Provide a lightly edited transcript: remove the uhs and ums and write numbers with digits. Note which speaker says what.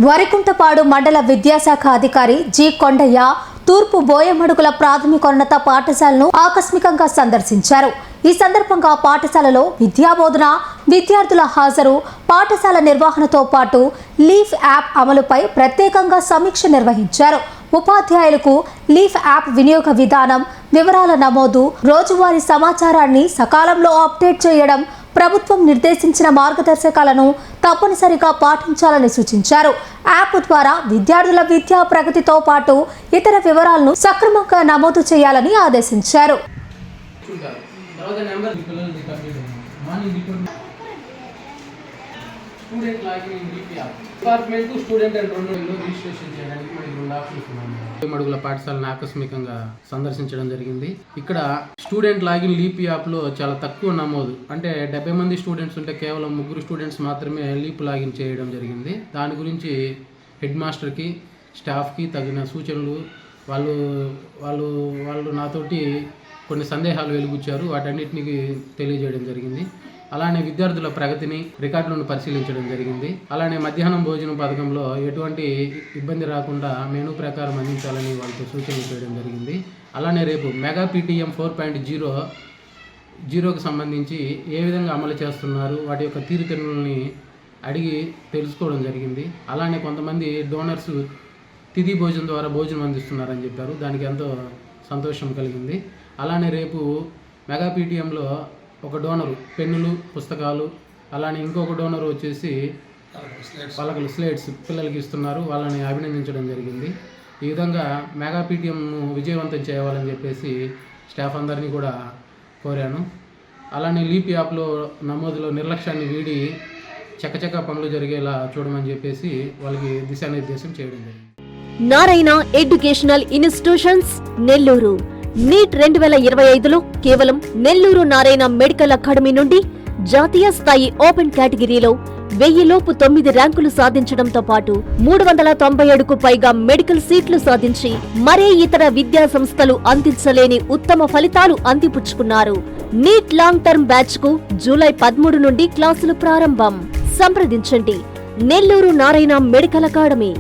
Speaker 1: వరికుంటపాడు మండల విద్యాశాఖ అధికారి జి కొండయ్య తూర్పు బోయమడుగుల ప్రాథమికోన్నత పాఠశాలను ఆకస్మికంగా సందర్శించారు. ఈ సందర్భంగా పాఠశాలలో విద్యాబోధన, విద్యార్థుల హాజరు, పాఠశాల నిర్వహణతో పాటు లీఫ్ యాప్ అమలుపై ప్రత్యేకంగా సమీక్ష నిర్వహించారు. ఉపాధ్యాయులకు లీఫ్ యాప్ వినియోగ విధానం, వివరాల నమోదు, రోజువారీ సమాచారాన్ని సకాలంలో అప్డేట్ చేయడం, ప్రభుత్వం నిర్దేశించిన మార్గదర్శకాలను తప్పనిసరిగా పాటించాలని సూచించారు. యాప్ ద్వారా విద్యార్థుల విద్యా ప్రగతితో పాటు ఇతర వివరాలను సక్రమంగా నమోదు చేయాలని ఆదేశించారు.
Speaker 2: మడుగుల పాఠశాలను ఆకస్మికంగా సందర్శించడం జరిగింది. ఇక్కడ స్టూడెంట్ లాగిన్ లీప్ యాప్ లో చాలా తక్కువ నమోదు, అంటే 70 మంది స్టూడెంట్స్ ఉంటే కేవలం 3 స్టూడెంట్స్ మాత్రమే లీప్ లాగిన్ చేయడం జరిగింది. దాని గురించి హెడ్ మాస్టర్కి, స్టాఫ్కి తగిన సూచనలు వాళ్ళు నాతోటి కొన్ని సందేహాలు వెలుగుచ్చారు. వాటన్నిటిని తెలియజేయడం జరిగింది. అలానే విద్యార్థుల ప్రగతిని, రికార్డులను పరిశీలించడం జరిగింది. అలానే మధ్యాహ్నం భోజనం పథకంలో ఎటువంటి ఇబ్బంది రాకుండా మెనూ ప్రకారం అందించాలని వాళ్ళతో సూచనలు చేయడం జరిగింది. అలానే రేపు మెగా PTM 4.0కి సంబంధించి ఏ విధంగా అమలు చేస్తున్నారు, వాటి యొక్క తీరుతెన్నులని అడిగి తెలుసుకోవడం జరిగింది. అలానే కొంతమంది డోనర్స్ తిథి భోజనం ద్వారా భోజనం అందిస్తున్నారని చెప్పారు. దానికి ఎంతో సంతోషం కలిగింది. అలానే రేపు మెగా PTMలో ఒక డోనరు పెన్నులు, పుస్తకాలు, అలానే ఇంకొక డోనర్ వచ్చేసి పలకలు, స్లేట్స్ పిల్లలకి ఇస్తున్నారు. వాళ్ళని అభినందించడం జరిగింది. ఈ విధంగా మెగా PTMను విజయవంతం చేయాలని చెప్పేసి స్టాఫ్ అందరినీ కూడా కోరాను. అలానే లీప్ యాప్లో నమోదులో నిర్లక్ష్యాన్ని వీడి చకచకా పనులు జరిగేలా చూడమని చెప్పేసి వాళ్ళకి దిశానిర్దేశం చేయడం జరిగింది.
Speaker 3: Narayana educational institutions Nellore NEET 2025లో కేవలం నెల్లూరు నారాయణ మెడికల్ అకాడమీ నుండి జాతీయ స్థాయి ఓపెన్ కేటగిరీలో 1000 లోపు 9 ర్యాంకులు సాధించడంతో పాటు 397కు పైగా మెడికల్ సీట్లు సాధించి మరే ఇతర విద్యా సంస్థలు అందించలేని ఉత్తమ ఫలితాలు అందిపుచ్చుకున్నారు. నీట్ లాంగ్ టర్మ్ బ్యాచ్ కు జూలై 13 నుండి క్లాసులు ప్రారంభం. సంప్రదించండి నెల్లూరు నారాయణ మెడికల్ అకాడమీ.